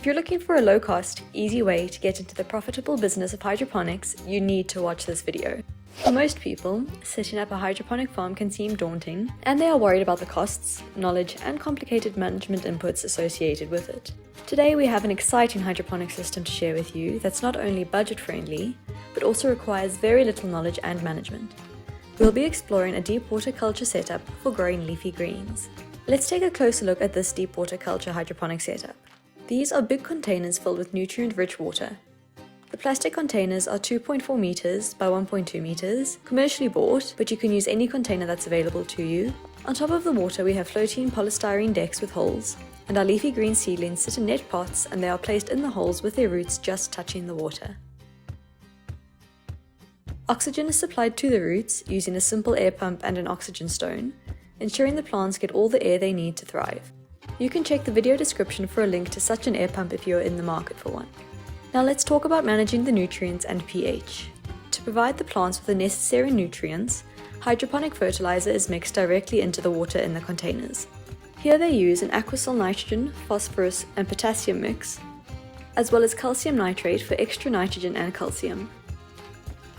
If you're looking for a low-cost, easy way to get into the profitable business of hydroponics, you need to watch this video. For most people, setting up a hydroponic farm can seem daunting, and they are worried about the costs, knowledge, and complicated management inputs associated with it. Today we have an exciting hydroponic system to share with you that's not only budget-friendly, but also requires very little knowledge and management. We'll be exploring a deep water culture setup for growing leafy greens. Let's take a closer look at this deep water culture hydroponic setup. These are big containers filled with nutrient-rich water. The plastic containers are 2.4 meters by 1.2 meters, commercially bought, but you can use any container that's available to you. On top of the water we have floating polystyrene decks with holes, and our leafy green seedlings sit in net pots and they are placed in the holes with their roots just touching the water. Oxygen is supplied to the roots using a simple air pump and an oxygen stone, ensuring the plants get all the air they need to thrive. You can check the video description for a link to such an air pump if you are in the market for one. Now let's talk about managing the nutrients and pH. To provide the plants with the necessary nutrients, hydroponic fertilizer is mixed directly into the water in the containers. Here they use an aquasol nitrogen, phosphorus and potassium mix, as well as calcium nitrate for extra nitrogen and calcium.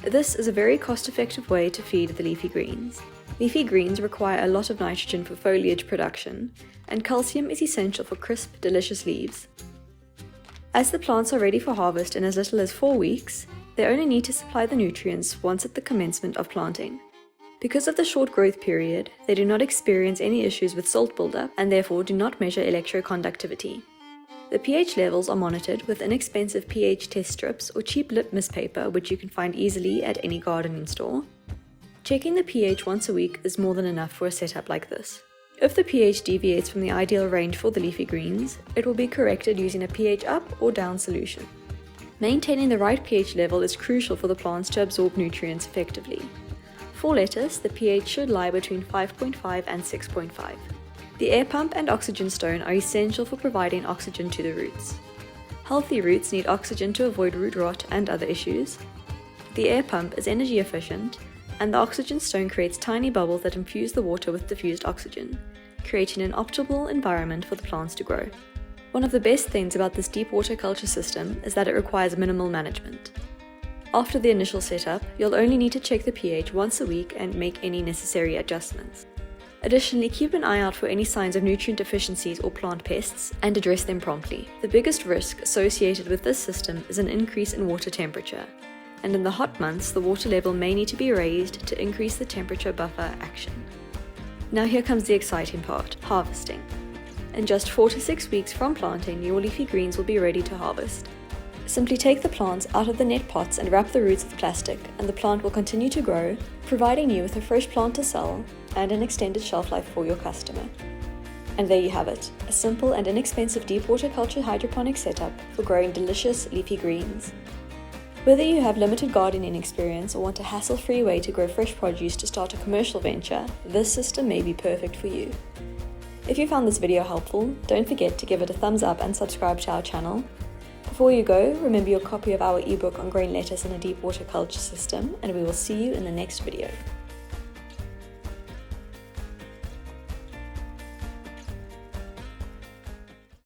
This is a very cost-effective way to feed the leafy greens. Leafy greens require a lot of nitrogen for foliage production, and calcium is essential for crisp, delicious leaves. As the plants are ready for harvest in as little as 4 weeks, they only need to supply the nutrients once at the commencement of planting. Because of the short growth period, they do not experience any issues with salt buildup and therefore do not measure electroconductivity. The pH levels are monitored with inexpensive pH test strips or cheap litmus paper which you can find easily at any gardening store. Checking the pH once a week is more than enough for a setup like this. If the pH deviates from the ideal range for the leafy greens, it will be corrected using a pH up or down solution. Maintaining the right pH level is crucial for the plants to absorb nutrients effectively. For lettuce, the pH should lie between 5.5 and 6.5. The air pump and oxygen stone are essential for providing oxygen to the roots. Healthy roots need oxygen to avoid root rot and other issues. The air pump is energy efficient, and the oxygen stone creates tiny bubbles that infuse the water with diffused oxygen, creating an optimal environment for the plants to grow. One of the best things about this deep water culture system is that it requires minimal management. After the initial setup, you'll only need to check the pH once a week and make any necessary adjustments. Additionally, keep an eye out for any signs of nutrient deficiencies or plant pests and address them promptly. The biggest risk associated with this system is an increase in water temperature, and in the hot months the water level may need to be raised to increase the temperature buffer action. Now here comes the exciting part, harvesting. In just 4 to 6 weeks from planting, your leafy greens will be ready to harvest. Simply take the plants out of the net pots and wrap the roots with plastic, and the plant will continue to grow, providing you with a fresh plant to sell and an extended shelf life for your customer. And there you have it, a simple and inexpensive deep water culture hydroponic setup for growing delicious leafy greens. Whether you have limited gardening experience or want a hassle-free way to grow fresh produce to start a commercial venture, this system may be perfect for you. If you found this video helpful, don't forget to give it a thumbs up and subscribe to our channel. Before you go, remember your copy of our ebook on growing lettuce in a deep water culture system, and we will see you in the next video.